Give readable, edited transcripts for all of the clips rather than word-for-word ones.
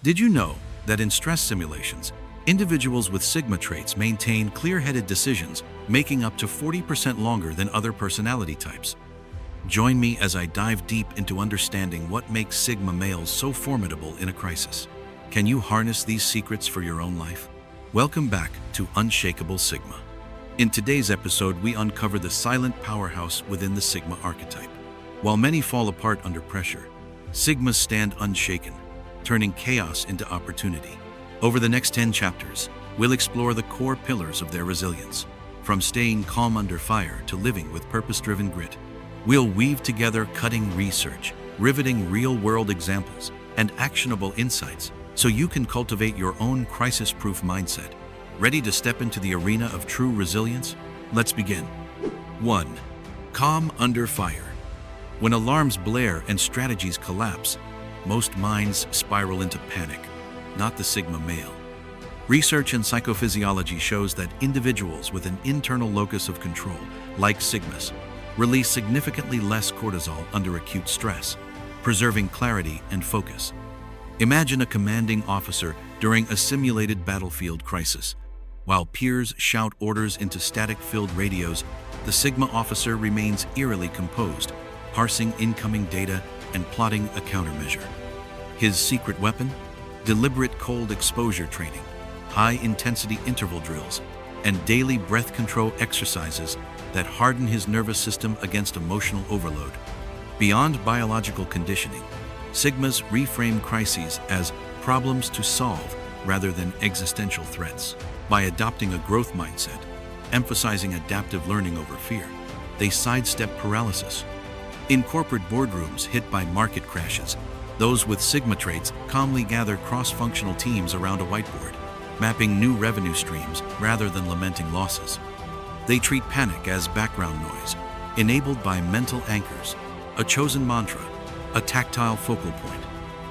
Did you know that in stress simulations, individuals with Sigma traits maintain clear-headed decisions, making up to 40% longer than other personality types? Join me as I dive deep into understanding what makes Sigma males so formidable in a crisis. Can you harness these secrets for your own life? Welcome back to Unshakable Sigma. In today's episode, we uncover the silent powerhouse within the Sigma archetype. While many fall apart under pressure, Sigmas stand unshaken, turning chaos into opportunity. Over the next 10 chapters, we'll explore the core pillars of their resilience, from staying calm under fire to living with purpose-driven grit. We'll weave together cutting research, riveting real-world examples, and actionable insights so you can cultivate your own crisis-proof mindset. Ready to step into the arena of true resilience? Let's begin. 1. Calm under fire. When alarms blare and strategies collapse, most minds spiral into panic, not the Sigma male. Research in psychophysiology shows that individuals with an internal locus of control, like Sigmas, release significantly less cortisol under acute stress, preserving clarity and focus. Imagine a commanding officer during a simulated battlefield crisis. While peers shout orders into static-filled radios, the Sigma officer remains eerily composed, parsing incoming data and plotting a countermeasure. His secret weapon? Deliberate cold exposure training, high-intensity interval drills, and daily breath control exercises that harden his nervous system against emotional overload. Beyond biological conditioning, Sigmas reframe crises as problems to solve rather than existential threats. By adopting a growth mindset, emphasizing adaptive learning over fear, they sidestep paralysis. In corporate boardrooms hit by market crashes, those with Sigma traits calmly gather cross-functional teams around a whiteboard, mapping new revenue streams rather than lamenting losses. They treat panic as background noise, enabled by mental anchors, a chosen mantra, a tactile focal point,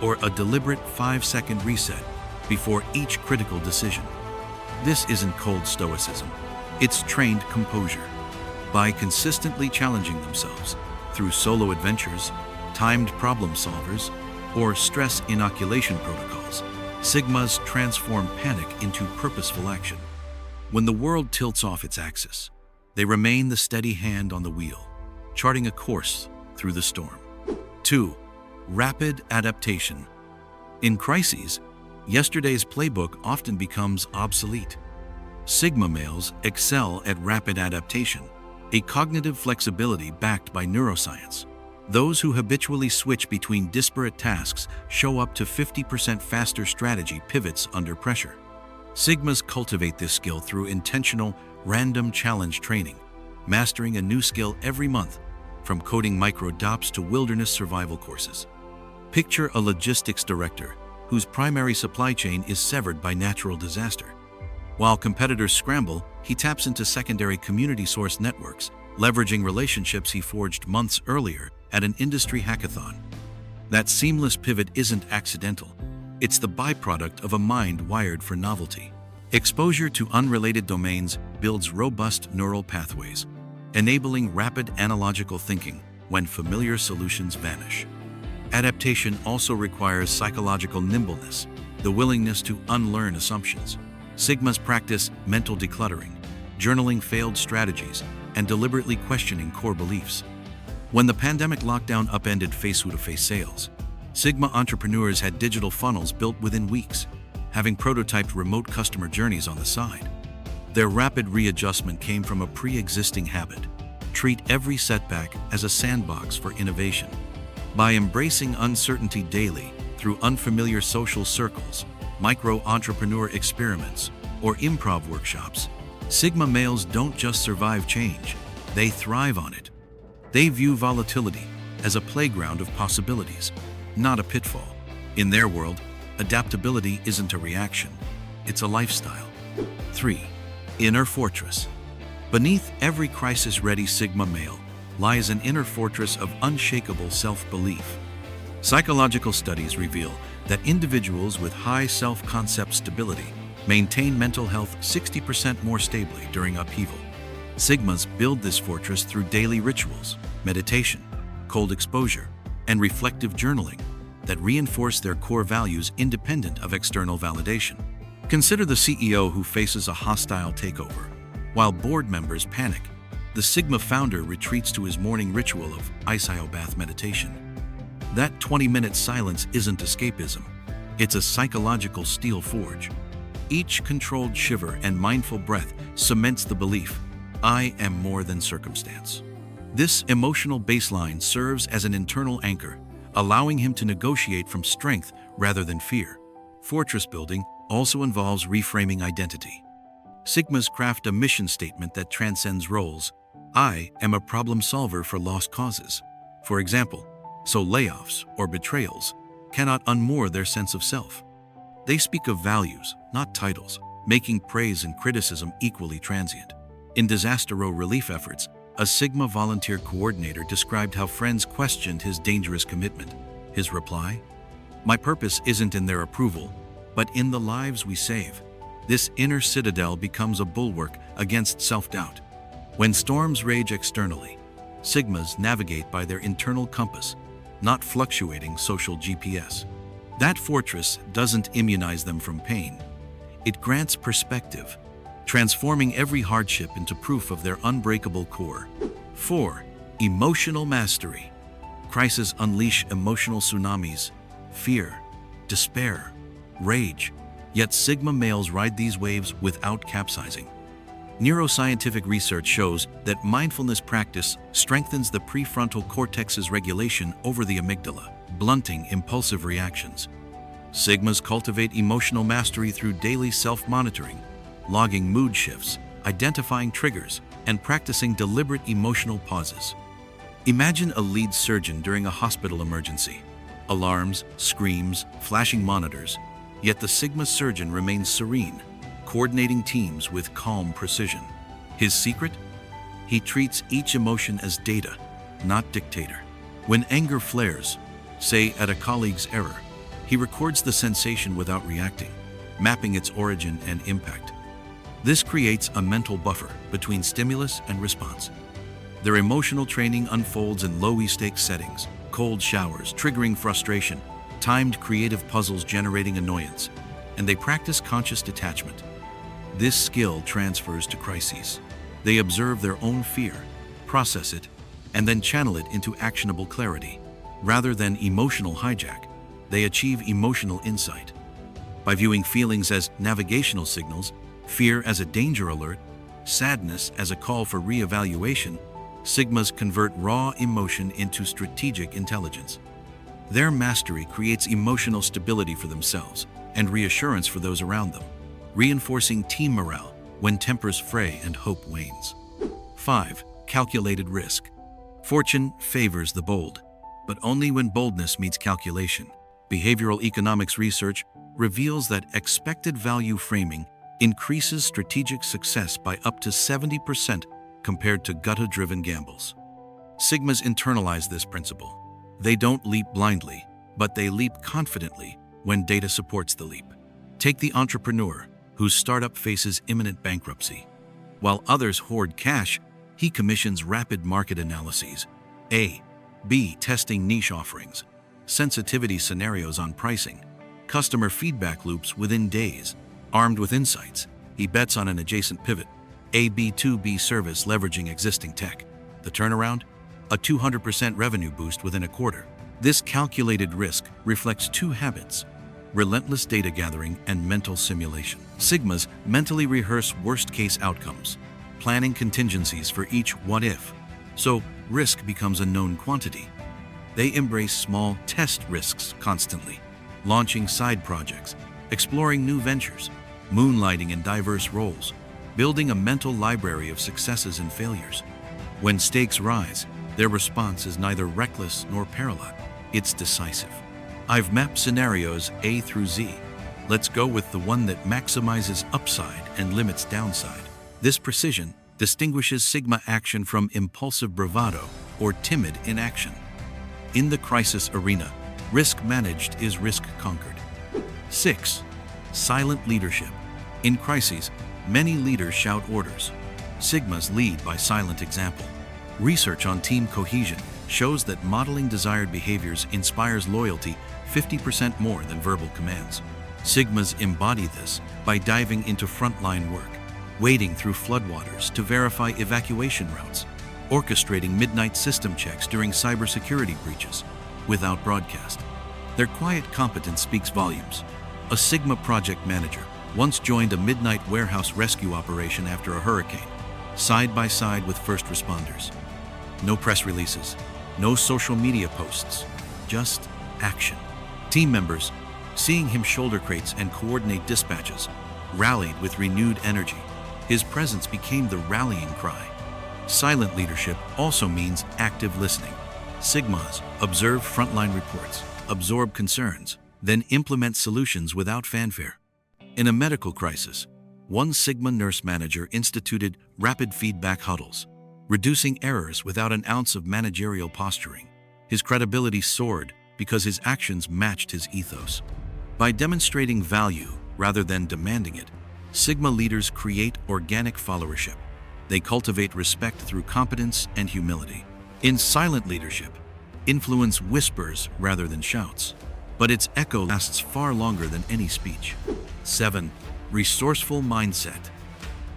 or a deliberate 5-second reset before each critical decision. This isn't cold stoicism, it's trained composure. By consistently challenging themselves through solo adventures, timed problem solvers, or stress inoculation protocols, Sigmas transform panic into purposeful action. When the world tilts off its axis, they remain the steady hand on the wheel, charting a course through the storm. 2. Rapid adaptation. In crises, yesterday's playbook often becomes obsolete. Sigma males excel at rapid adaptation, a cognitive flexibility backed by neuroscience. Those who habitually switch between disparate tasks show up to 50% faster strategy pivots under pressure. Sigmas cultivate this skill through intentional, random challenge training, mastering a new skill every month, from coding micro-dops to wilderness survival courses. Picture a logistics director whose primary supply chain is severed by natural disaster. While competitors scramble, he taps into secondary community source networks, leveraging relationships he forged months earlier at an industry hackathon. That seamless pivot isn't accidental. It's the byproduct of a mind wired for novelty. Exposure to unrelated domains builds robust neural pathways, enabling rapid analogical thinking when familiar solutions vanish. Adaptation also requires psychological nimbleness, the willingness to unlearn assumptions. Sigmas practice mental decluttering, journaling failed strategies, and deliberately questioning core beliefs. When the pandemic lockdown upended face-to-face sales, Sigma entrepreneurs had digital funnels built within weeks, having prototyped remote customer journeys on the side. Their rapid readjustment came from a pre-existing habit: treat every setback as a sandbox for innovation. By embracing uncertainty daily through unfamiliar social circles, micro-entrepreneur experiments, or improv workshops, Sigma males don't just survive change, they thrive on it. They view volatility as a playground of possibilities, not a pitfall. In their world, adaptability isn't a reaction, it's a lifestyle. 3. Inner fortress. Beneath every crisis-ready Sigma male lies an inner fortress of unshakable self-belief. Psychological studies reveal that individuals with high self-concept stability maintain mental health 60% more stably during upheaval. Sigmas build this fortress through daily rituals, meditation, cold exposure, and reflective journaling, that reinforce their core values independent of external validation. Consider the CEO who faces a hostile takeover. While board members panic, the Sigma founder retreats to his morning ritual of ice bath meditation. That 20-minute silence isn't escapism. It's a psychological steel forge. Each controlled shiver and mindful breath cements the belief, I am more than circumstance. This emotional baseline serves as an internal anchor, allowing him to negotiate from strength rather than fear. Fortress building also involves reframing identity. Sigmas craft a mission statement that transcends roles. I am a problem solver for lost causes. For example, so layoffs or betrayals cannot unmoor their sense of self. They speak of values, not titles, making praise and criticism equally transient. In disaster relief efforts, a Sigma volunteer coordinator described how friends questioned his dangerous commitment. His reply? My purpose isn't in their approval, but in the lives we save. This inner citadel becomes a bulwark against self-doubt. When storms rage externally, Sigmas navigate by their internal compass, not fluctuating social GPS. That fortress doesn't immunize them from pain. It grants perspective, transforming every hardship into proof of their unbreakable core. 4. Emotional mastery. Crises unleash emotional tsunamis, fear, despair, rage. Yet Sigma males ride these waves without capsizing. Neuroscientific research shows that mindfulness practice strengthens the prefrontal cortex's regulation over the amygdala, blunting impulsive reactions. Sigmas cultivate emotional mastery through daily self-monitoring, logging mood shifts, identifying triggers, and practicing deliberate emotional pauses. Imagine a lead surgeon during a hospital emergency. Alarms, screams, flashing monitors, yet the Sigma surgeon remains serene, coordinating teams with calm precision. His secret? He treats each emotion as data, not dictator. When anger flares, say at a colleague's error, he records the sensation without reacting, mapping its origin and impact. This creates a mental buffer between stimulus and response. Their emotional training unfolds in low-stakes settings, cold showers triggering frustration, timed creative puzzles generating annoyance, and they practice conscious detachment. This skill transfers to crises. They observe their own fear, process it, and then channel it into actionable clarity. Rather than emotional hijack, they achieve emotional insight. By viewing feelings as navigational signals, fear as a danger alert, sadness as a call for reevaluation, Sigmas convert raw emotion into strategic intelligence. Their mastery creates emotional stability for themselves and reassurance for those around them, reinforcing team morale when tempers fray and hope wanes. 5. Calculated risk. Fortune favors the bold, but only when boldness meets calculation. Behavioral economics research reveals that expected value framing increases strategic success by up to 70% compared to gut-driven gambles. Sigmas internalize this principle. They don't leap blindly, but they leap confidently when data supports the leap. Take the entrepreneur whose startup faces imminent bankruptcy. While others hoard cash, he commissions rapid market analyses, A/B testing niche offerings, sensitivity scenarios on pricing, customer feedback loops within days. Armed with insights, he bets on an adjacent pivot, a B2B service leveraging existing tech. The turnaround? A 200% revenue boost within a quarter. This calculated risk reflects two habits: relentless data gathering and mental simulation. Sigmas mentally rehearse worst-case outcomes, planning contingencies for each what-if, so risk becomes a known quantity. They embrace small test risks constantly, launching side projects, exploring new ventures, moonlighting in diverse roles, building a mental library of successes and failures. When stakes rise, their response is neither reckless nor parallel. It's decisive. I've mapped scenarios A through Z. Let's go with the one that maximizes upside and limits downside. This precision distinguishes Sigma action from impulsive bravado or timid inaction. In the crisis arena, risk managed is risk conquered. 6. Silent leadership. In crises, many leaders shout orders. Sigmas lead by silent example. Research on team cohesion shows that modeling desired behaviors inspires loyalty 50% more than verbal commands. Sigmas embody this by diving into frontline work, wading through floodwaters to verify evacuation routes, orchestrating midnight system checks during cybersecurity breaches without broadcast. Their quiet competence speaks volumes. A Sigma project manager once joined a midnight warehouse rescue operation after a hurricane, side by side with first responders. No press releases, no social media posts, just action. Team members, seeing him shoulder crates and coordinate dispatches, rallied with renewed energy. His presence became the rallying cry. Silent leadership also means active listening. Sigmas observe frontline reports, absorb concerns, then implement solutions without fanfare. In a medical crisis, one Sigma nurse manager instituted rapid feedback huddles, reducing errors without an ounce of managerial posturing. His credibility soared because his actions matched his ethos. By demonstrating value rather than demanding it, Sigma leaders create organic followership. They cultivate respect through competence and humility. In silent leadership, influence whispers rather than shouts, but its echo lasts far longer than any speech. 7. Resourceful mindset.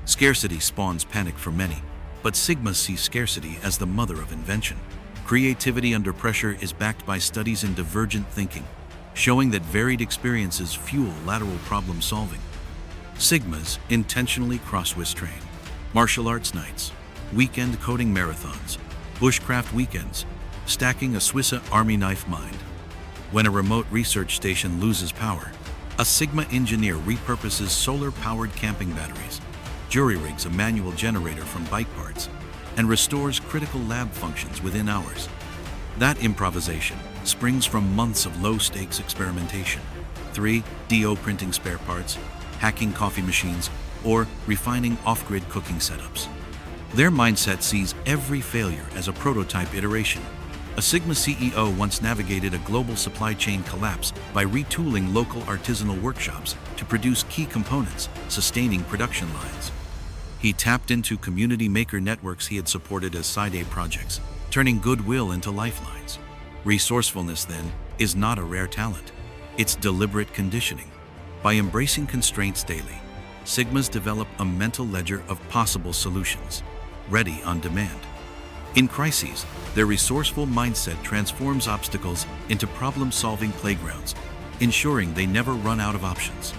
Scarcity spawns panic for many, but Sigma sees scarcity as the mother of invention. Creativity under pressure is backed by studies in divergent thinking, showing that varied experiences fuel lateral problem solving. Sigmas intentionally cross-Swiss train. Martial arts nights, weekend coding marathons, bushcraft weekends, stacking a Swiss Army knife mind. When a remote research station loses power, a Sigma engineer repurposes solar-powered camping batteries, jury-rigs a manual generator from bike parts, and restores critical lab functions within hours. That improvisation springs from months of low-stakes experimentation. 3D printing spare parts, hacking coffee machines, or refining off-grid cooking setups. Their mindset sees every failure as a prototype iteration. A Sigma CEO once navigated a global supply chain collapse by retooling local artisanal workshops to produce key components, sustaining production lines. He tapped into community maker networks he had supported as side A projects, turning goodwill into lifelines. Resourcefulness, then, is not a rare talent. It's deliberate conditioning. By embracing constraints daily, Sigmas develop a mental ledger of possible solutions, ready on demand. In crises, their resourceful mindset transforms obstacles into problem-solving playgrounds, ensuring they never run out of options.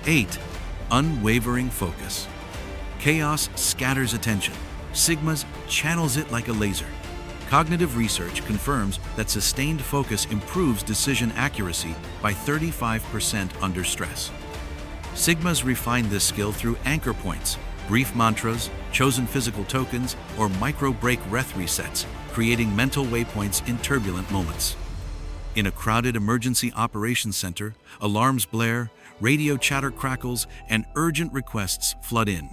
8. Unwavering focus. Chaos scatters attention. Sigmas channels it like a laser. Cognitive research confirms that sustained focus improves decision accuracy by 35% under stress. Sigmas refine this skill through anchor points, brief mantras, chosen physical tokens, or micro-break breath resets, creating mental waypoints in turbulent moments. In a crowded emergency operations center, alarms blare, radio chatter crackles, and urgent requests flood in.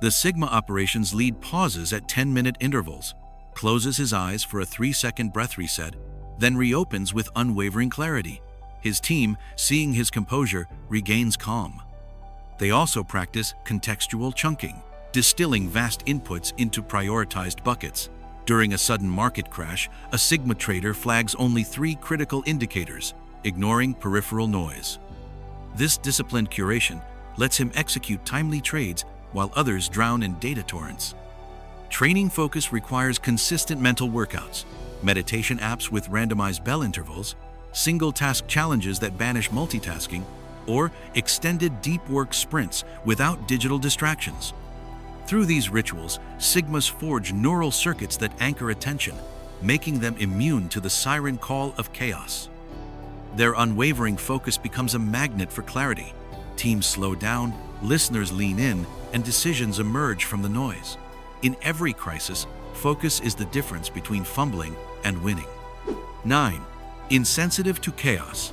The Sigma operations lead pauses at 10-minute intervals, closes his eyes for a 3-second breath reset, then reopens with unwavering clarity. His team, seeing his composure, regains calm. They also practice contextual chunking, distilling vast inputs into prioritized buckets. During a sudden market crash, a Sigma trader flags only 3 critical indicators, ignoring peripheral noise. This disciplined curation lets him execute timely trades while others drown in data torrents. Training focus requires consistent mental workouts, meditation apps with randomized bell intervals, single-task challenges that banish multitasking, or extended deep work sprints without digital distractions. Through these rituals, Sigmas forge neural circuits that anchor attention, making them immune to the siren call of chaos. Their unwavering focus becomes a magnet for clarity. Teams slow down, listeners lean in, and decisions emerge from the noise. In every crisis, focus is the difference between fumbling and winning. 9. Insensitive to chaos.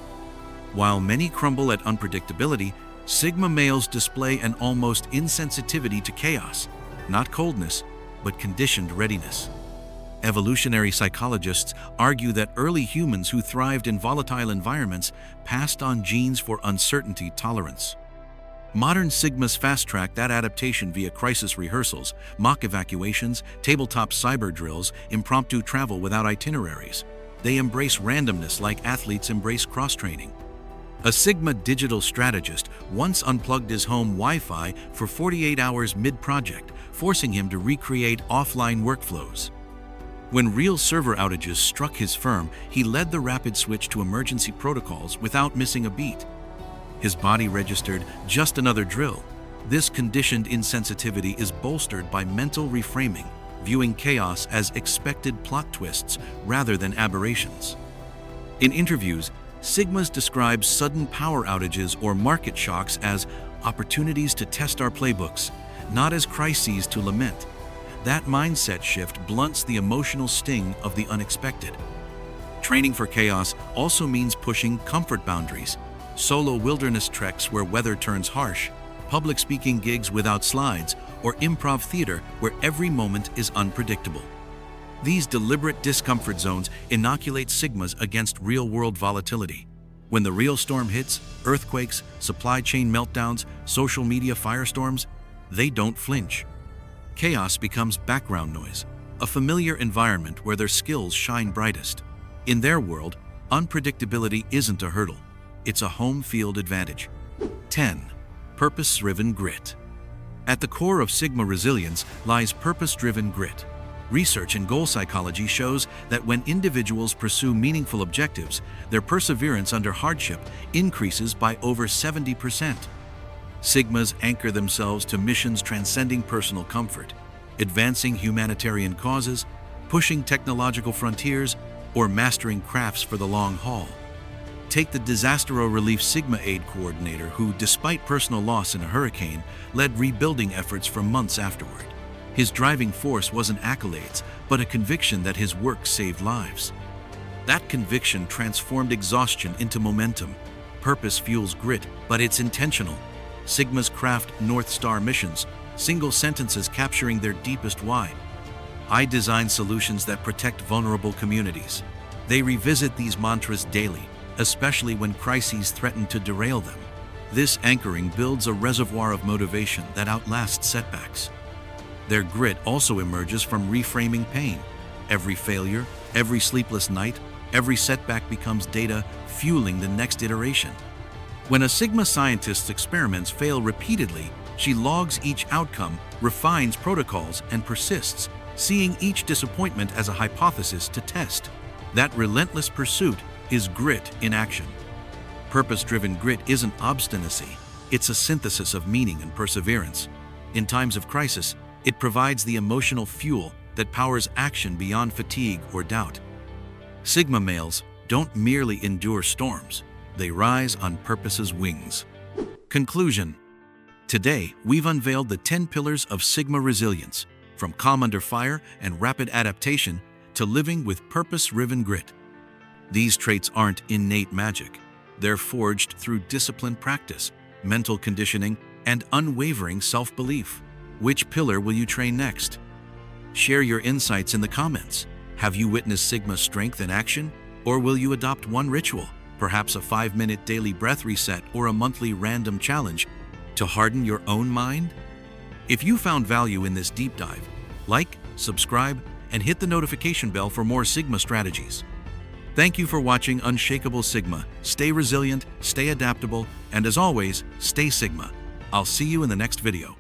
While many crumble at unpredictability, Sigma males display an almost insensitivity to chaos, not coldness, but conditioned readiness. Evolutionary psychologists argue that early humans who thrived in volatile environments passed on genes for uncertainty tolerance. Modern Sigmas fast-track that adaptation via crisis rehearsals, mock evacuations, tabletop cyber drills, impromptu travel without itineraries. They embrace randomness like athletes embrace cross-training. A Sigma digital strategist once unplugged his home Wi-Fi for 48 hours mid-project, forcing him to recreate offline workflows. When real server outages struck his firm, he led the rapid switch to emergency protocols without missing a beat. His body registered just another drill. This conditioned insensitivity is bolstered by mental reframing, viewing chaos as expected plot twists rather than aberrations. In interviews, Sigmas describe sudden power outages or market shocks as opportunities to test our playbooks, not as crises to lament. That mindset shift blunts the emotional sting of the unexpected. Training for chaos also means pushing comfort boundaries. Solo wilderness treks where weather turns harsh, public speaking gigs without slides, or improv theater where every moment is unpredictable. These deliberate discomfort zones inoculate Sigmas against real-world volatility. When the real storm hits, earthquakes, supply chain meltdowns, social media firestorms, they don't flinch. Chaos becomes background noise, a familiar environment where their skills shine brightest. In their world, unpredictability isn't a hurdle. It's a home field advantage. 10. Purpose-driven grit. At the core of Sigma resilience lies purpose-driven grit. Research in goal psychology shows that when individuals pursue meaningful objectives, their perseverance under hardship increases by over 70%. Sigmas anchor themselves to missions transcending personal comfort, advancing humanitarian causes, pushing technological frontiers, or mastering crafts for the long haul. Take the disaster relief Sigma aid coordinator who, despite personal loss in a hurricane, led rebuilding efforts for months afterward. His driving force wasn't accolades, but a conviction that his work saved lives. That conviction transformed exhaustion into momentum. Purpose fuels grit, but it's intentional. Sigmas craft North Star missions, single sentences capturing their deepest why. I design solutions that protect vulnerable communities. They revisit these mantras daily, especially when crises threaten to derail them. This anchoring builds a reservoir of motivation that outlasts setbacks. Their grit also emerges from reframing pain. Every failure, every sleepless night, every setback becomes data fueling the next iteration. When a Sigma scientist's experiments fail repeatedly, she logs each outcome, refines protocols, and persists, seeing each disappointment as a hypothesis to test. That relentless pursuit is grit in action. Purpose-driven grit isn't obstinacy, it's a synthesis of meaning and perseverance. In times of crisis, it provides the emotional fuel that powers action beyond fatigue or doubt. Sigma males don't merely endure storms, they rise on purpose's wings. Conclusion. Today, we've unveiled the 10 pillars of Sigma resilience, from calm under fire and rapid adaptation to living with purpose-driven grit. These traits aren't innate magic. They're forged through disciplined practice, mental conditioning, and unwavering self-belief. Which pillar will you train next? Share your insights in the comments. Have you witnessed Sigma's strength in action? Or will you adopt one ritual, perhaps a 5-minute daily breath reset or a monthly random challenge, to harden your own mind? If you found value in this deep dive, like, subscribe, and hit the notification bell for more Sigma strategies. Thank you for watching Unshakable Sigma. Stay resilient, stay adaptable, and as always, stay Sigma. I'll see you in the next video.